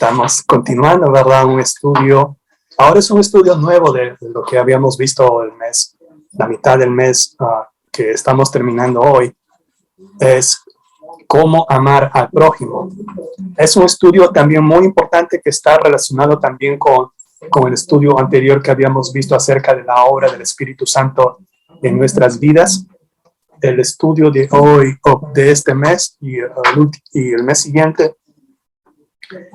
Estamos continuando, ¿verdad? Un estudio. Ahora es un estudio nuevo de lo que habíamos visto el mes, la mitad del mes que estamos terminando hoy. Es cómo amar al prójimo. Es un estudio también muy importante que está relacionado también con el estudio anterior que habíamos visto acerca de la obra del Espíritu Santo en nuestras vidas. El estudio de hoy, de este mes y el mes siguiente,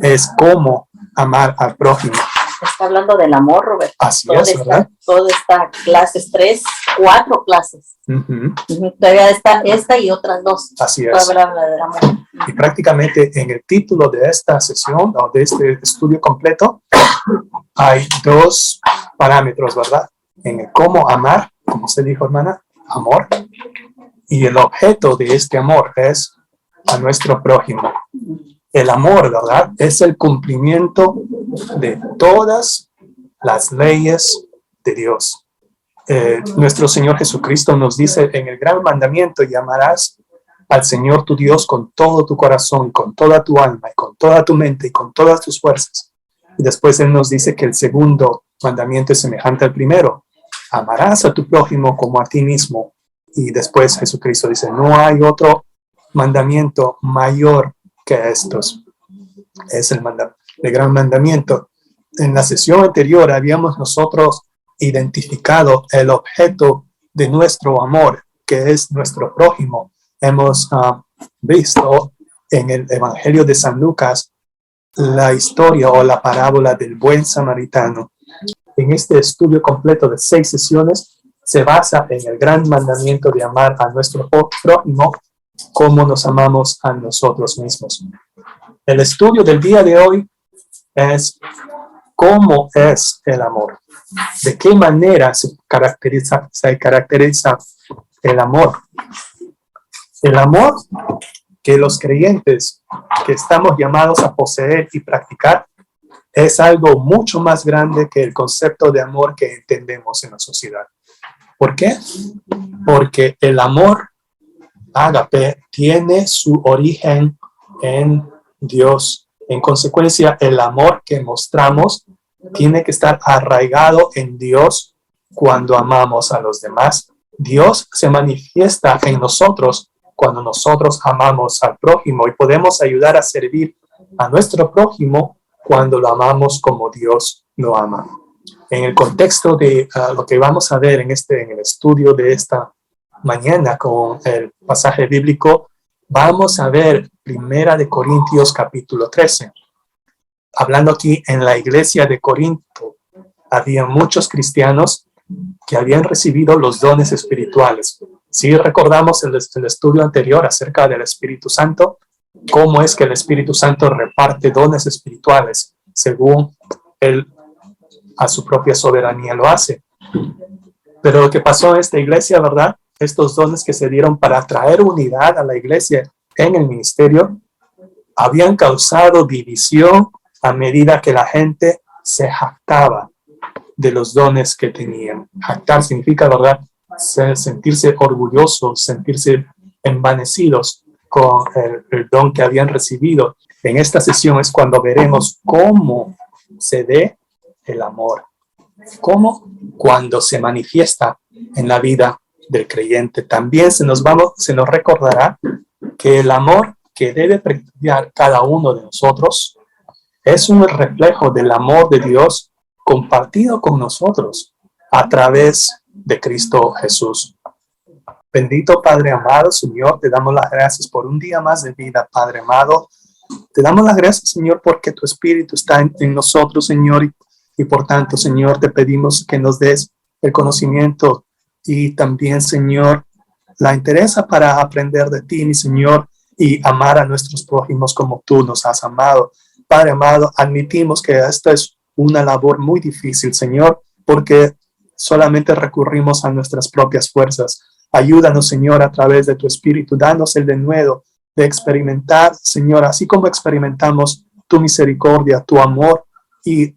es cómo amar al prójimo. Está hablando del amor, Roberto. Así es, ¿verdad? Toda esta clases, 4 clases. Todavía está esta y otras 2. Así es. Habla del amor. Y prácticamente en el título de esta sesión, o de este estudio completo, hay 2 parámetros, ¿verdad? En el cómo amar, como se dijo, hermana, amor. Y el objeto de este amor es a nuestro prójimo. El amor, ¿verdad? Es el cumplimiento de todas las leyes de Dios. Nuestro Señor Jesucristo nos dice en el gran mandamiento: y amarás al Señor tu Dios con todo tu corazón, con toda tu alma, y con toda tu mente, y con todas tus fuerzas. Y después Él nos dice que el segundo mandamiento es semejante al primero: amarás a tu prójimo como a ti mismo. Y después Jesucristo dice: no hay otro mandamiento mayor que estos. Es el gran mandamiento. En la sesión anterior habíamos nosotros identificado el objeto de nuestro amor, que es nuestro prójimo. Hemos visto en el Evangelio de San Lucas la historia o la parábola del buen samaritano. En este estudio completo de 6 sesiones se basa en el gran mandamiento de amar a nuestro prójimo como nos amamos a nosotros mismos. El estudio del día de hoy es cómo es el amor. ¿De qué manera se caracteriza el amor? El amor que los creyentes que estamos llamados a poseer y practicar es algo mucho más grande que el concepto de amor que entendemos en la sociedad. ¿Por qué? Porque el amor ágape tiene su origen en Dios. En consecuencia, el amor que mostramos tiene que estar arraigado en Dios cuando amamos a los demás. Dios se manifiesta en nosotros cuando nosotros amamos al prójimo, y podemos ayudar a servir a nuestro prójimo cuando lo amamos como Dios lo ama. En el contexto de lo que vamos a ver en el estudio de esta mañana con el pasaje bíblico, vamos a ver 1 Corintios capítulo 13. Hablando aquí en la iglesia de Corinto, había muchos cristianos que habían recibido los dones espirituales. Si recordamos el estudio anterior acerca del Espíritu Santo, cómo es que el Espíritu Santo reparte dones espirituales según Él a su propia soberanía lo hace. Pero lo que pasó en esta iglesia, ¿verdad? Estos dones que se dieron para traer unidad a la iglesia en el ministerio, habían causado división a medida que la gente se jactaba de los dones que tenían. Jactar significa, ¿verdad?, sentirse orgullosos, sentirse envanecidos con el don que habían recibido. En esta sesión es cuando veremos cómo se ve el amor, cómo cuando se manifiesta en la vida del creyente. También se nos recordará que el amor que debe practicar cada uno de nosotros es un reflejo del amor de Dios compartido con nosotros a través de Cristo Jesús. Bendito Padre amado, Señor, te damos las gracias por un día más de vida, Padre amado. Te damos las gracias, Señor, porque tu Espíritu está en nosotros, Señor, y por tanto, Señor, te pedimos que nos des el conocimiento y también, Señor, la interés para aprender de ti, mi Señor, y amar a nuestros prójimos como tú nos has amado. Padre amado, admitimos que esta es una labor muy difícil, Señor, porque solamente recurrimos a nuestras propias fuerzas. Ayúdanos, Señor, a través de tu Espíritu. Danos el denuedo de experimentar, Señor, así como experimentamos tu misericordia, tu amor y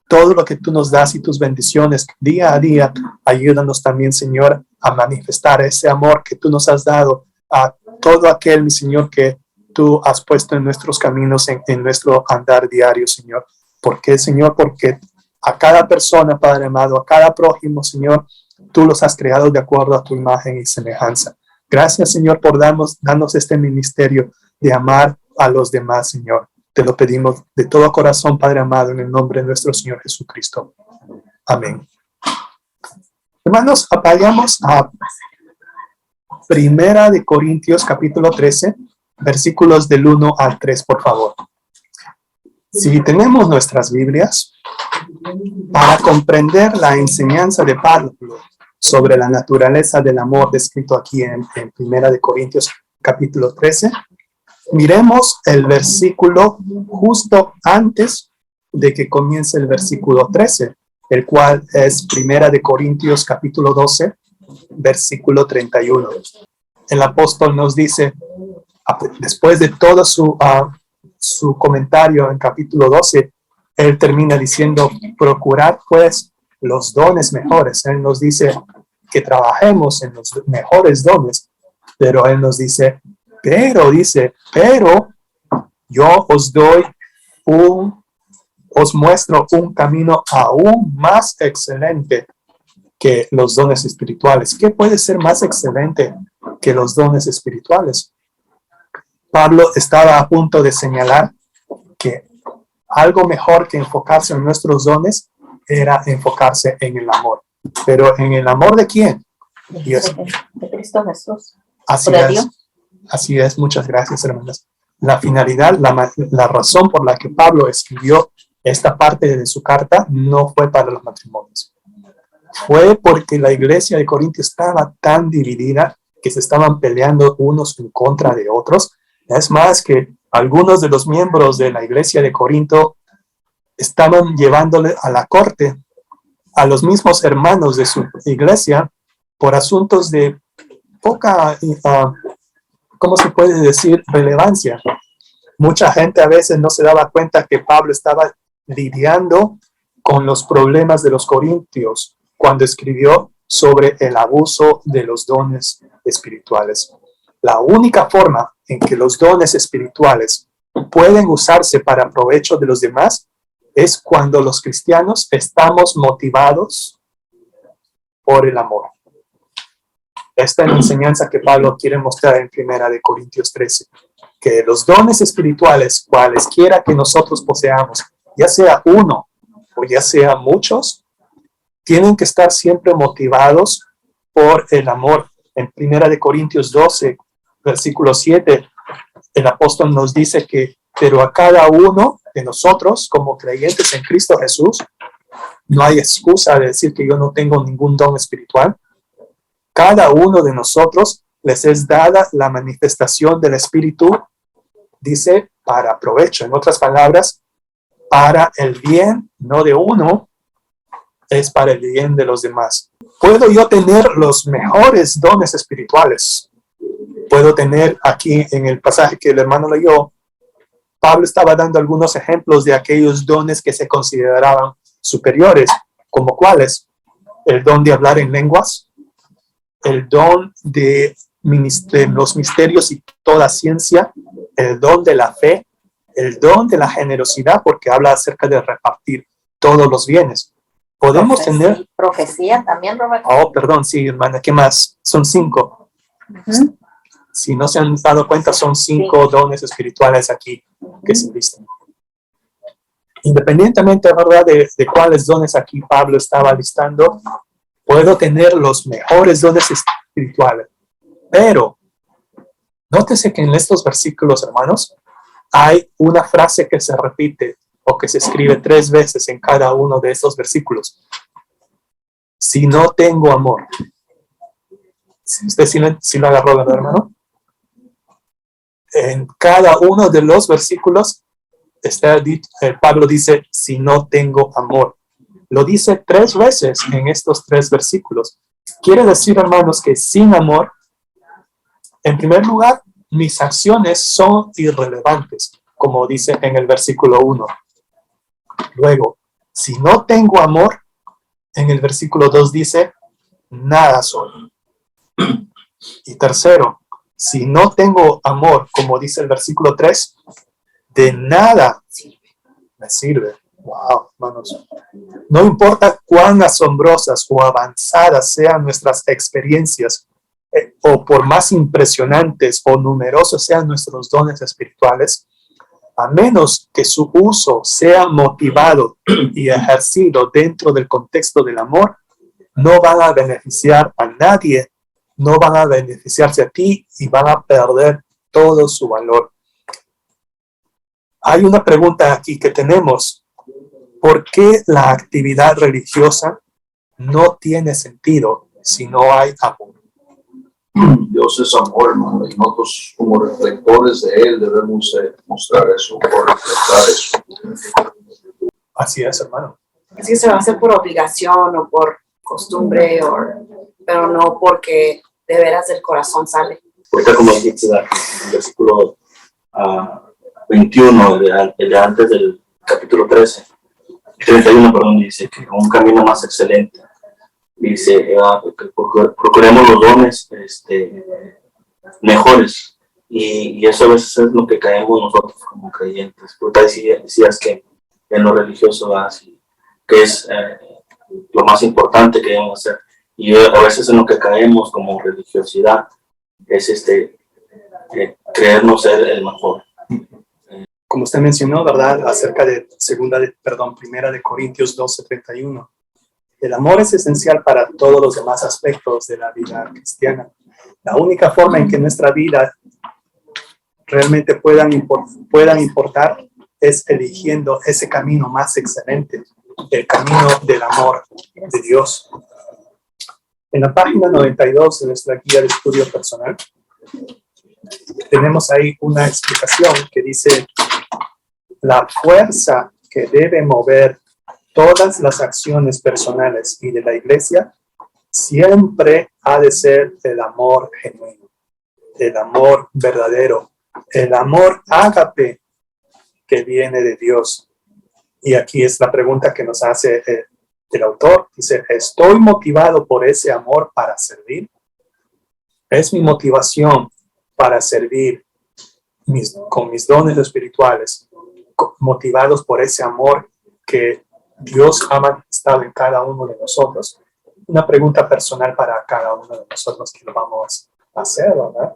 todo lo que tú nos das y tus bendiciones día a día. Ayúdanos también, Señor, a manifestar ese amor que tú nos has dado a todo aquel, mi Señor, que tú has puesto en nuestros caminos, en nuestro andar diario, Señor. ¿Por qué, Señor? Porque a cada persona, Padre amado, a cada prójimo, Señor, tú los has creado de acuerdo a tu imagen y semejanza. Gracias, Señor, por darnos este ministerio de amar a los demás, Señor. Te lo pedimos de todo corazón, Padre amado, en el nombre de nuestro Señor Jesucristo. Amén. Hermanos, vayamos a 1 Corintios capítulo 13, versículos del 1 al 3, por favor. Si tenemos nuestras Biblias, para comprender la enseñanza de Pablo sobre la naturaleza del amor descrito aquí en 1 Corintios capítulo 13, miremos el versículo justo antes de que comience el versículo 13, el cual es 1 Corintios capítulo 12, versículo 31. El apóstol nos dice, después de todo su comentario en capítulo 12, él termina diciendo, procurad pues los dones mejores. Él nos dice que trabajemos en los mejores dones, pero él nos dice, pero yo os muestro un camino aún más excelente que los dones espirituales. ¿Qué puede ser más excelente que los dones espirituales? Pablo estaba a punto de señalar que algo mejor que enfocarse en nuestros dones era enfocarse en el amor. ¿Pero en el amor de quién? Dios. De Cristo Jesús. Así es. Muchas gracias, hermanas. La finalidad, la razón por la que Pablo escribió esta parte de su carta no fue para los matrimonios. Fue porque la iglesia de Corinto estaba tan dividida que se estaban peleando unos en contra de otros. Es más, que algunos de los miembros de la iglesia de Corinto estaban llevándole a la corte a los mismos hermanos de su iglesia por asuntos de poca, ¿cómo se puede decir?, relevancia. Mucha gente a veces no se daba cuenta que Pablo estaba lidiando con los problemas de los corintios cuando escribió sobre el abuso de los dones espirituales. La única forma en que los dones espirituales pueden usarse para provecho de los demás es cuando los cristianos estamos motivados por el amor. Esta es la enseñanza que Pablo quiere mostrar en 1 Corintios 13, que los dones espirituales, cualesquiera que nosotros poseamos, ya sea uno o ya sea muchos, tienen que estar siempre motivados por el amor. En 1 Corintios 12, versículo 7, el apóstol nos dice que, pero a cada uno de nosotros, como creyentes en Cristo Jesús, no hay excusa de decir que yo no tengo ningún don espiritual. Cada uno de nosotros les es dada la manifestación del Espíritu, dice, para provecho. En otras palabras, para el bien, no de uno, es para el bien de los demás. ¿Puedo yo tener los mejores dones espirituales? Puedo tener, aquí en el pasaje que el hermano leyó, Pablo estaba dando algunos ejemplos de aquellos dones que se consideraban superiores, como cuáles: el don de hablar en lenguas, el don de los misterios y toda ciencia, el don de la fe, el don de la generosidad, porque habla acerca de repartir todos los bienes. Podemos tener... Profecía también, Roberto. Oh, perdón, sí, hermana, ¿qué más? Son 5. Si no se han dado cuenta, son 5 dones espirituales aquí que se listan. Independientemente, ¿verdad?, de cuáles dones aquí Pablo estaba listando, puedo tener los mejores dones espirituales. Pero, nótese que en estos versículos, hermanos, hay una frase que se repite o que se escribe 3 veces en cada uno de estos versículos. Si no tengo amor. ¿Usted sí lo agarró, verdad, hermano? En cada uno de los versículos Pablo dice, si no tengo amor. Lo dice 3 veces en estos 3 versículos. Quiere decir, hermanos, que sin amor, en primer lugar, mis acciones son irrelevantes, como dice en el versículo 1. Luego, si no tengo amor, en el versículo 2 dice, nada soy. Y tercero, Si no tengo amor, como dice el versículo 3, de nada me sirve. Wow, hermanos. No importa cuán asombrosas o avanzadas sean nuestras experiencias, o por más impresionantes o numerosos sean nuestros dones espirituales, a menos que su uso sea motivado y ejercido dentro del contexto del amor, no van a beneficiar a nadie, no van a beneficiarse a ti y van a perder todo su valor. Hay una pregunta aquí que tenemos. ¿Por qué la actividad religiosa no tiene sentido si no hay amor? Dios es amor, hermano, y nosotros como reflectores de Él debemos mostrar eso, o reflejar eso. Así es, hermano. Es que se va a hacer por obligación o por costumbre, pero no porque de veras del corazón sale. Porque como dijiste, el versículo 21, el de antes del capítulo 31, perdón, dice que un camino más excelente. Dice que procuremos los dones mejores, y eso a veces es lo que caemos nosotros como creyentes. Porque decías que en lo religioso que es lo más importante que debemos hacer, y a veces en lo que caemos como religiosidad es creernos ser el mejor. Como usted mencionó, ¿verdad? Acerca de Primera de Corintios 12:31. El amor es esencial para todos los demás aspectos de la vida cristiana. La única forma en que nuestra vida realmente puedan importar es eligiendo ese camino más excelente, el camino del amor de Dios. En la página 92 de nuestra guía de estudio personal, tenemos ahí una explicación que dice: la fuerza que debe mover todas las acciones personales y de la iglesia siempre ha de ser el amor genuino, el amor verdadero, el amor ágape que viene de Dios. Y aquí es la pregunta que nos hace el autor. Dice: ¿estoy motivado por ese amor para servir? ¿Es mi motivación para servir con mis dones espirituales, motivados por ese amor que Dios ha manifestado en cada uno de nosotros? Una pregunta personal para cada uno de nosotros que lo vamos a hacer, ¿verdad?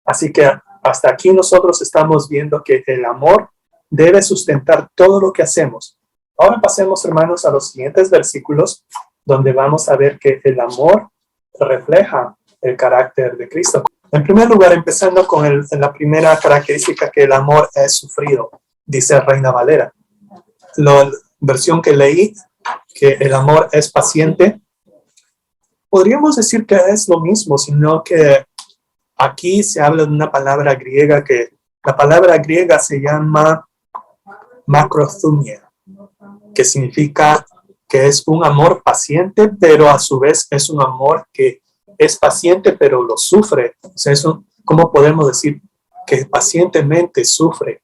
Así que hasta aquí nosotros estamos viendo que el amor debe sustentar todo lo que hacemos. Ahora pasemos, hermanos, a los siguientes versículos, donde vamos a ver que el amor refleja el carácter de Cristo. En primer lugar, empezando con la primera característica, que el amor es sufrido, dice Reina Valera. La versión que leí, que el amor es paciente, podríamos decir que es lo mismo, sino que aquí se habla de una palabra griega la palabra griega se llama macrothumia, que significa que es un amor paciente, pero a su vez es un amor que es paciente, pero lo sufre. O sea, ¿cómo podemos decir que pacientemente sufre?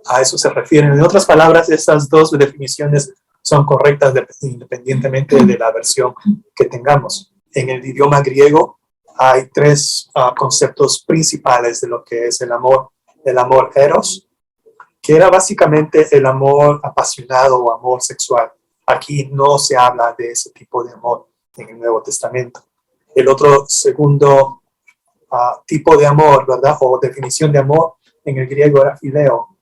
A eso se refieren. En otras palabras, estas dos definiciones son correctas independientemente de la versión que tengamos. En el idioma griego hay tres conceptos principales de lo que es el amor. El amor eros, que era básicamente el amor apasionado o amor sexual. Aquí no se habla de ese tipo de amor en el Nuevo Testamento. El otro segundo tipo de amor, ¿verdad? O definición de amor en el griego era fileo,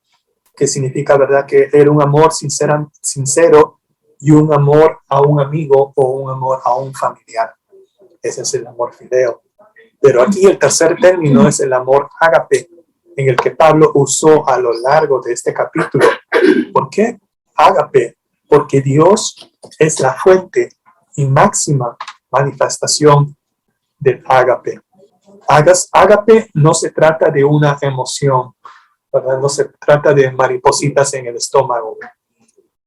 que significa, ¿verdad?, que era un amor sincero y un amor a un amigo o un amor a un familiar. Ese es el amor fileo. Pero aquí el tercer término es el amor ágape, en el que Pablo usó a lo largo de este capítulo. ¿Por qué ágape? Porque Dios es la fuente y máxima manifestación del ágape. Ágape no se trata de una emoción, ¿verdad? No se trata de maripositas en el estómago,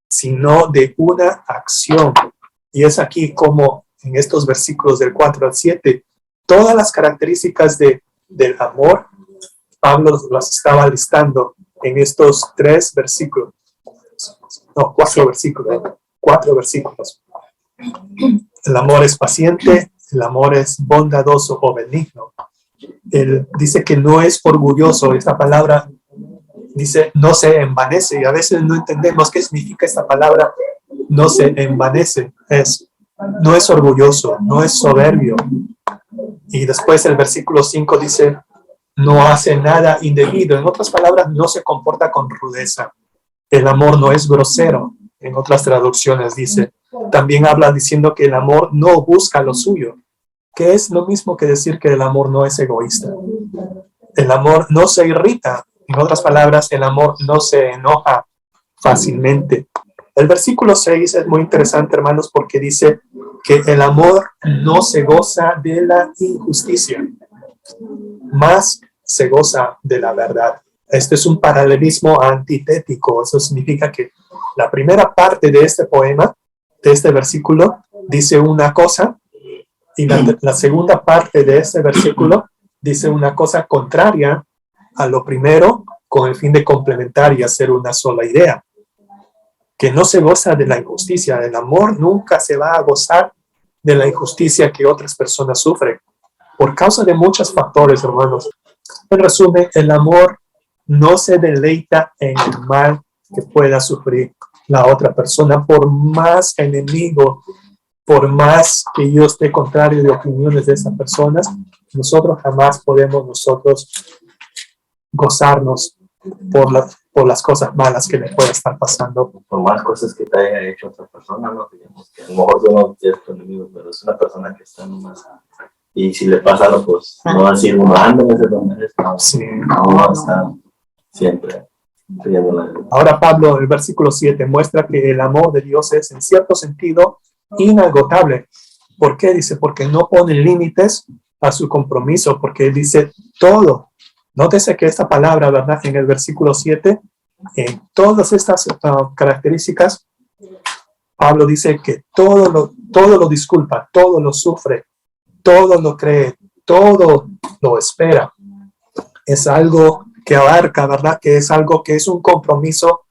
sino de una acción. Y es aquí como en estos versículos del 4 al 7, todas las características del amor, Pablo las estaba listando en estos 4 versículos. El amor es paciente, el amor es bondadoso o benigno, Él dice que no es orgulloso. Esta palabra dice no se envanece, y a veces no entendemos qué significa esta palabra no se envanece. No es orgulloso, no es soberbio. Y después el versículo 5 dice no hace nada indebido. En otras palabras, no se comporta con rudeza. El amor no es grosero. En otras traducciones dice. También habla diciendo que el amor no busca lo suyo, que es lo mismo que decir que el amor no es egoísta. El amor no se irrita. En otras palabras, el amor no se enoja fácilmente. El versículo 6 es muy interesante, hermanos, porque dice que el amor no se goza de la injusticia, más se goza de la verdad. Este es un paralelismo antitético. Eso significa que la primera parte de este poema, de este versículo, dice una cosa, y la segunda parte de este versículo dice una cosa contraria a lo primero, con el fin de complementar y hacer una sola idea. Que no se goza de la injusticia. El amor nunca se va a gozar de la injusticia que otras personas sufren, por causa de muchos factores, hermanos. En resumen, el amor no se deleita en el mal que pueda sufrir la otra persona, por más enemigo, por más que yo esté contrario de opiniones de esas personas. Nosotros jamás podemos gozarnos por las cosas malas que le pueda estar pasando. Por más cosas que te haya hecho otra persona, no digamos que a lo mejor tú no eres tu enemigo, pero es una persona que está nomás. Y si le pasa algo, pues no va a decir, anda en ese donde está. Sí. No, está siempre riéndola. Ahora Pablo, el versículo 7, muestra que el amor de Dios es en cierto sentido inagotable. ¿Por qué? Dice, porque no pone límites a su compromiso, porque él dice todo. Nótese que esta palabra, ¿verdad? En el versículo 7, en todas estas características, Pablo dice que todo lo disculpa, todo lo sufre, todo lo cree, todo lo espera. Es algo que abarca, ¿verdad? Que es algo que es un compromiso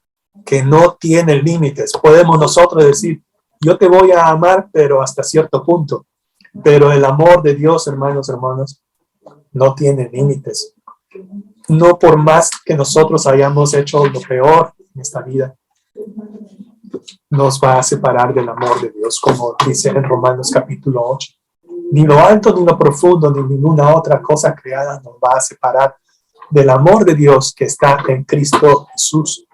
que no tiene límites. Podemos nosotros decir, yo te voy a amar, pero hasta cierto punto. Pero el amor de Dios, hermanos, no tiene límites. No por más que nosotros hayamos hecho lo peor en esta vida, nos va a separar del amor de Dios, como dice en Romanos capítulo 8. Ni lo alto, ni lo profundo, ni ninguna otra cosa creada nos va a separar del amor de Dios que está en Cristo Jesús.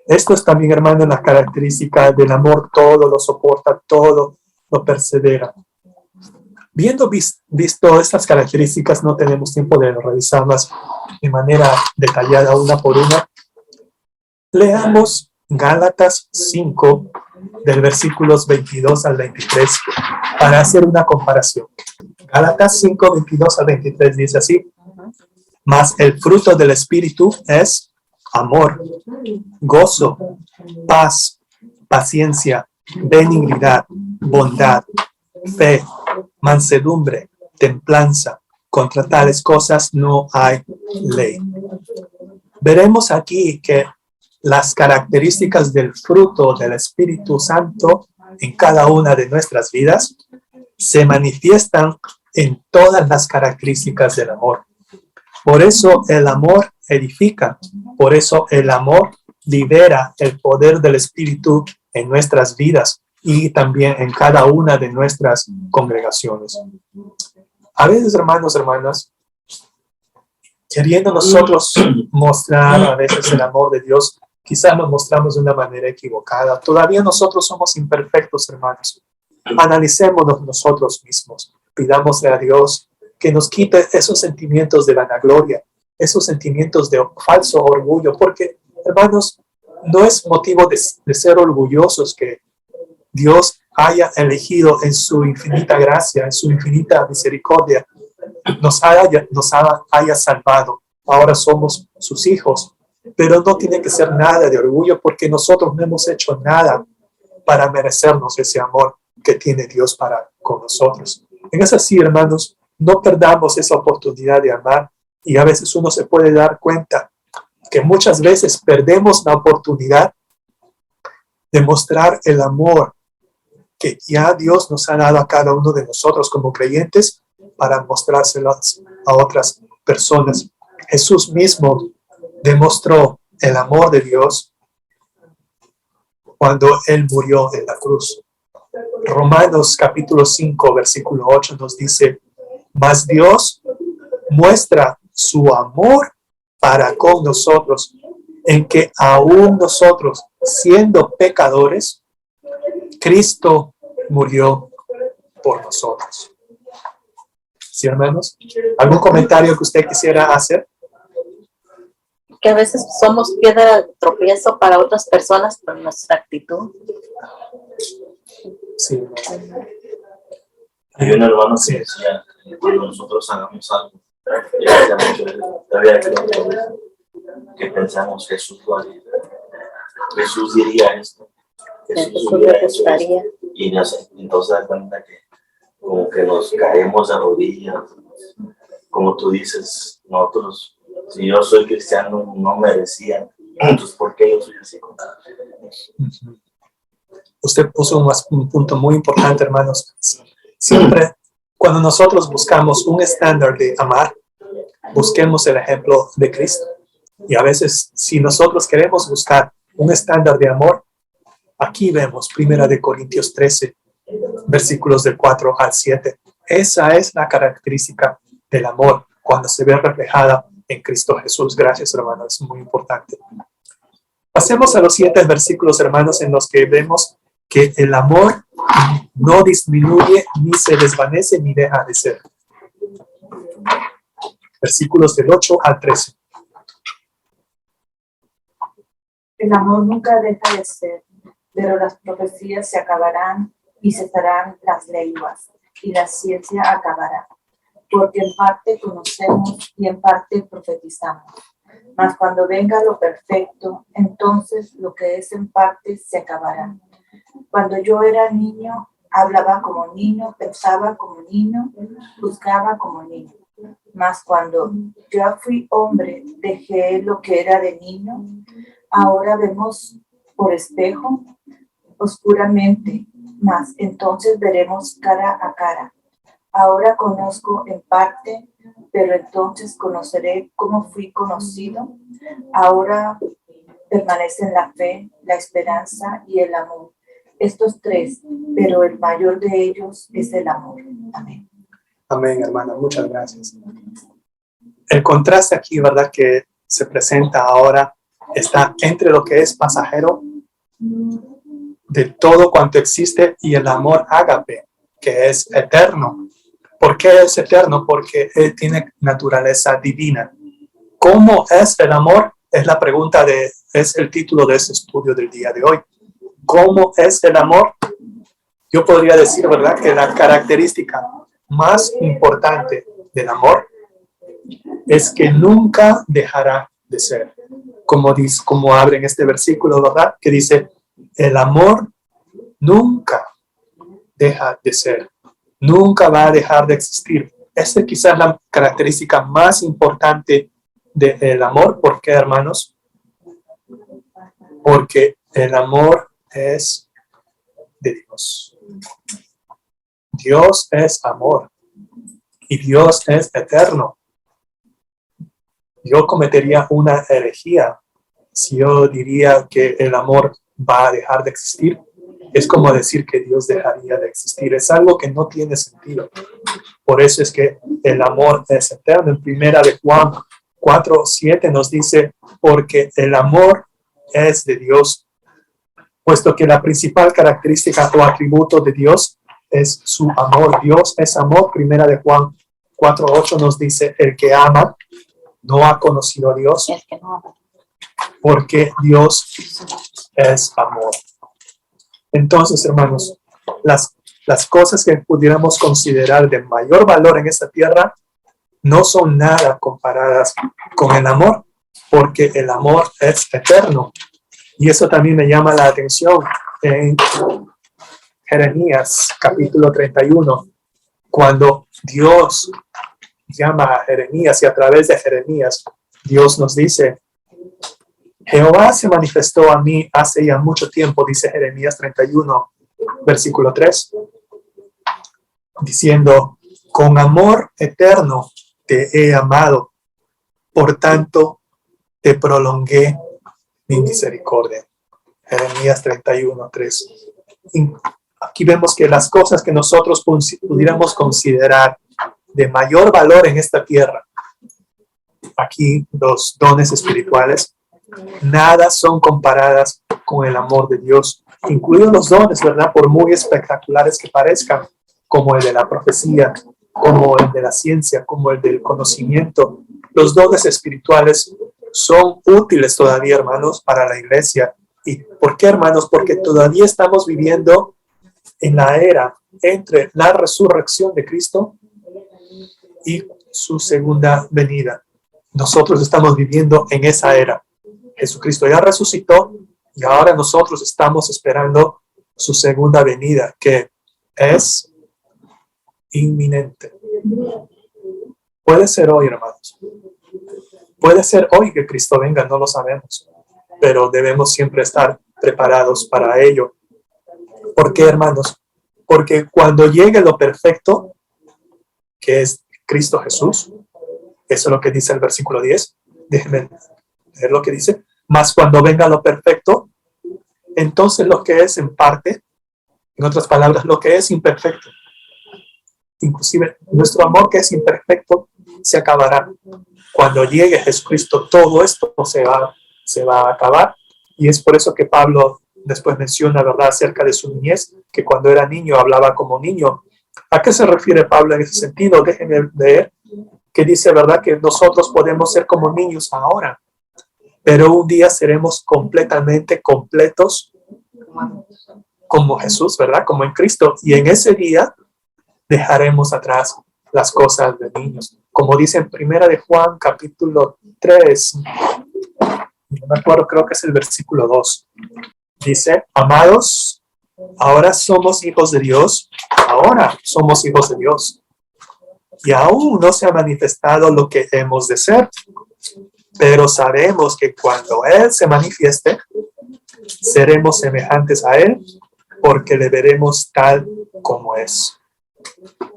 Esto es también, hermano, la característica del amor. Todo lo soporta, todo lo persevera. Viendo visto estas características, no tenemos tiempo de revisarlas de manera detallada una por una. Leamos Gálatas 5, del versículos 22 al 23, para hacer una comparación. Gálatas 5, 22 al 23 dice así: mas el fruto del Espíritu es amor, gozo, paz, paciencia, benignidad, bondad, fe, mansedumbre, templanza. Contra tales cosas no hay ley. Veremos aquí que las características del fruto del Espíritu Santo en cada una de nuestras vidas se manifiestan en todas las características del amor. Por eso el amor edifica, por eso el amor libera el poder del Espíritu en nuestras vidas y también en cada una de nuestras congregaciones. A veces, hermanos, hermanas, queriendo nosotros mostrar a veces el amor de Dios, quizás nos mostramos de una manera equivocada. Todavía nosotros somos imperfectos, hermanos. Analicémonos nosotros mismos. Pidámosle a Dios que nos quite esos sentimientos de vanagloria, esos sentimientos de falso orgullo, porque, hermanos, no es motivo de ser orgullosos que Dios haya elegido en su infinita gracia, en su infinita misericordia, nos haya salvado. Ahora somos sus hijos, pero no tiene que ser nada de orgullo, porque nosotros no hemos hecho nada para merecernos ese amor que tiene Dios para con nosotros. Es así, hermanos, no perdamos esa oportunidad de amar, y a veces uno se puede dar cuenta que muchas veces perdemos la oportunidad de mostrar el amor que ya Dios nos ha dado a cada uno de nosotros como creyentes para mostrárselas a otras personas. Jesús mismo demostró el amor de Dios cuando Él murió en la cruz. Romanos capítulo 5, versículo 8 nos dice, mas Dios muestra su amor para con nosotros, en que aún nosotros, siendo pecadores, Cristo murió por nosotros. ¿Sí, hermanos? ¿Algún comentario que usted quisiera hacer? Que a veces somos piedra de tropiezo para otras personas por nuestra actitud. Sí. Hay un hermano que decía que cuando nosotros hagamos algo, todavía que pensamos Jesús lo haría. Jesús diría esto. Jesús diría eso. Y entonces da cuenta que como que nos caemos de rodillas. Como tú dices, nosotros, si yo soy cristiano, no merecía. Entonces, ¿por qué yo soy así? Usted puso un punto muy importante, hermanos. Siempre, cuando nosotros buscamos un estándar de amar, busquemos el ejemplo de Cristo. Y a veces, si nosotros queremos buscar un estándar de amor, aquí vemos 1 Corintios 13, versículos del 4 al 7. Esa es la característica del amor cuando se ve reflejada en Cristo Jesús. Gracias, hermanos, es muy importante. Pasemos a los 7 versículos, hermanos, en los que vemos que el amor no disminuye, ni se desvanece, ni deja de ser. Versículos del 8 al 13. El amor nunca deja de ser, pero las profecías se acabarán y cesarán las lenguas, y la ciencia acabará. Porque en parte conocemos y en parte profetizamos. Mas cuando venga lo perfecto, entonces lo que es en parte se acabará. Cuando yo era niño, hablaba como niño, pensaba como niño, juzgaba como niño. Mas cuando ya fui hombre, dejé lo que era de niño. Ahora vemos por espejo, oscuramente, mas entonces veremos cara a cara. Ahora conozco en parte, pero entonces conoceré cómo fui conocido. Ahora permanecen la fe, la esperanza y el amor. Estos 3, pero el mayor de ellos es el amor. Amén. Amén, hermana. Muchas gracias. El contraste aquí, ¿verdad?, que se presenta ahora está entre lo que es pasajero de todo cuanto existe y el amor ágape, que es eterno. ¿Por qué es eterno? Porque él tiene naturaleza divina. ¿Cómo es el amor? Es la pregunta es el título de este estudio del día de hoy. ¿Cómo es el amor? Yo podría decir, ¿verdad?, que la característica más importante del amor es que nunca dejará de ser. Como abre en este versículo, ¿verdad?, que dice, el amor nunca deja de ser. Nunca va a dejar de existir. Esta quizás es la característica más importante del amor. ¿Por qué, hermanos? Porque el amor es de Dios. Dios es amor. Y Dios es eterno. Yo cometería una herejía si yo diría que el amor va a dejar de existir. Es como decir que Dios dejaría de existir. Es algo que no tiene sentido. Por eso es que el amor es eterno. En 1 Juan 4:7 nos dice, porque el amor es de Dios, puesto que la principal característica o atributo de Dios es su amor. Dios es amor. 1 Juan 4:8 nos dice, el que ama no ha conocido a Dios, porque Dios es amor. Entonces, hermanos, las cosas que pudiéramos considerar de mayor valor en esta tierra no son nada comparadas con el amor, porque el amor es eterno. Y eso también me llama la atención en Jeremías, capítulo 31, cuando Dios llama a Jeremías y a través de Jeremías, Dios nos dice, Jehová se manifestó a mí hace ya mucho tiempo, dice Jeremías 31, versículo 3, diciendo, con amor eterno te he amado, por tanto te prolongué mi misericordia. Jeremías 31:3. Aquí vemos que las cosas que nosotros pudiéramos considerar de mayor valor en esta tierra, aquí los dones espirituales, nada son comparadas con el amor de Dios, incluidos los dones, ¿verdad? Por muy espectaculares que parezcan, como el de la profecía, como el de la ciencia, como el del conocimiento. Los dones espirituales son útiles todavía, hermanos, para la iglesia. ¿Y por qué, hermanos? Porque todavía estamos viviendo en la era entre la resurrección de Cristo y su segunda venida. Nosotros estamos viviendo en esa era. Jesucristo ya resucitó y ahora nosotros estamos esperando su segunda venida, que es inminente. Puede ser hoy, hermanos. Puede ser hoy que Cristo venga, no lo sabemos, pero debemos siempre estar preparados para ello. ¿Por qué, hermanos? Porque cuando llegue lo perfecto, que es Cristo Jesús, eso es lo que dice el versículo 10, déjenme leer lo que dice, mas cuando venga lo perfecto, entonces lo que es en parte, en otras palabras, lo que es imperfecto, inclusive nuestro amor que es imperfecto, se acabará. Cuando llegue Jesucristo, todo esto se va a acabar. Y es por eso que Pablo después menciona, ¿verdad?, acerca de su niñez, que cuando era niño hablaba como niño. ¿A qué se refiere Pablo en ese sentido? Déjenme leer, que dice, ¿verdad?, que nosotros podemos ser como niños ahora, pero un día seremos completamente completos como Jesús, ¿verdad?, como en Cristo. Y en ese día dejaremos atrás las cosas de niños. Como dice en Primera de Juan, capítulo 3, no me acuerdo, creo que es el versículo 2. Dice, amados, ahora somos hijos de Dios, ahora somos hijos de Dios. Y aún no se ha manifestado lo que hemos de ser, pero sabemos que cuando Él se manifieste, seremos semejantes a Él, porque le veremos tal como es.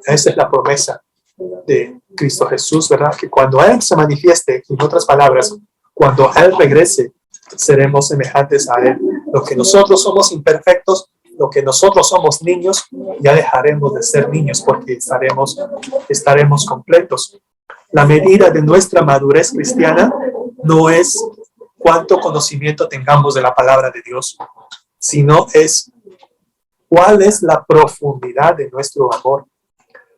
Esa es la promesa de Cristo Jesús, ¿verdad? Que cuando Él se manifieste, en otras palabras, cuando Él regrese, seremos semejantes a Él. Lo que nosotros somos imperfectos, lo que nosotros somos niños, ya dejaremos de ser niños porque estaremos completos. La medida de nuestra madurez cristiana no es cuánto conocimiento tengamos de la palabra de Dios, sino es cuál es la profundidad de nuestro amor.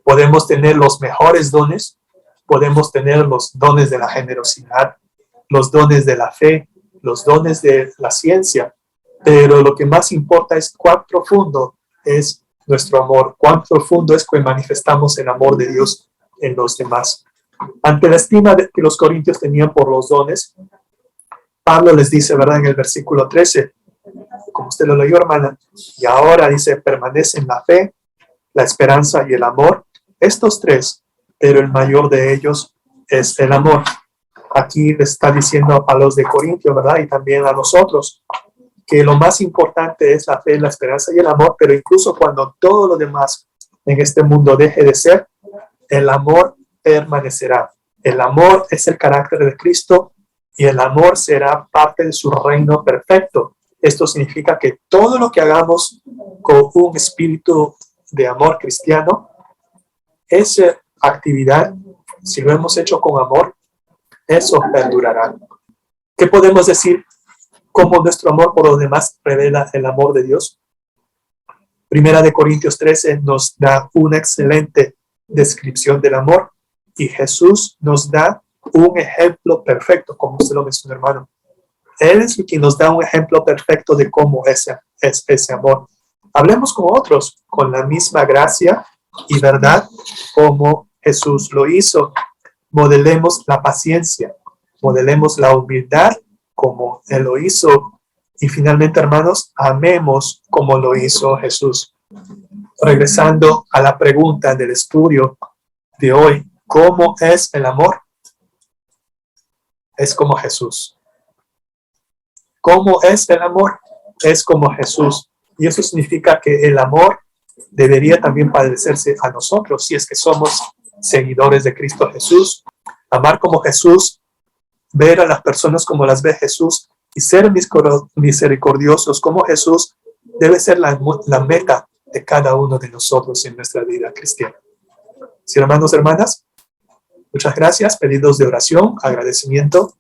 Podemos tener los mejores dones, podemos tener los dones de la generosidad, los dones de la fe, los dones de la ciencia, pero lo que más importa es cuán profundo es nuestro amor, cuán profundo es que manifestamos el amor de Dios en los demás. Ante la estima que los corintios tenían por los dones, Pablo les dice, ¿verdad?, en el versículo 13, como usted lo leyó, hermana, y ahora dice, permanece en la fe, la esperanza y el amor, estos tres, pero el mayor de ellos es el amor. Aquí le está diciendo a los de Corintio, ¿verdad?, y también a nosotros, que lo más importante es la fe, la esperanza y el amor, pero incluso cuando todo lo demás en este mundo deje de ser, el amor permanecerá. El amor es el carácter de Cristo y el amor será parte de su reino perfecto. Esto significa que todo lo que hagamos con un espíritu de amor cristiano, esa actividad, si lo hemos hecho con amor, eso perdurará. ¿Qué podemos decir? ¿Cómo nuestro amor por los demás revela el amor de Dios? Primera de Corintios 13 nos da una excelente descripción del amor y Jesús nos da un ejemplo perfecto, como usted lo mencionó, hermano. Él es quien nos da un ejemplo perfecto de cómo es ese amor. Hablemos con otros con la misma gracia y verdad como Jesús lo hizo. Modelemos la paciencia, modelemos la humildad como Él lo hizo. Y finalmente, hermanos, amemos como lo hizo Jesús. Regresando a la pregunta del estudio de hoy, ¿cómo es el amor? Es como Jesús. ¿Cómo es el amor? Es como Jesús. Y eso significa que el amor debería también padecerse a nosotros si es que somos seguidores de Cristo Jesús. Amar como Jesús, ver a las personas como las ve Jesús y ser misericordiosos como Jesús debe ser la meta de cada uno de nosotros en nuestra vida cristiana. Sí, hermanos, hermanas, muchas gracias. Pedidos de oración, agradecimiento.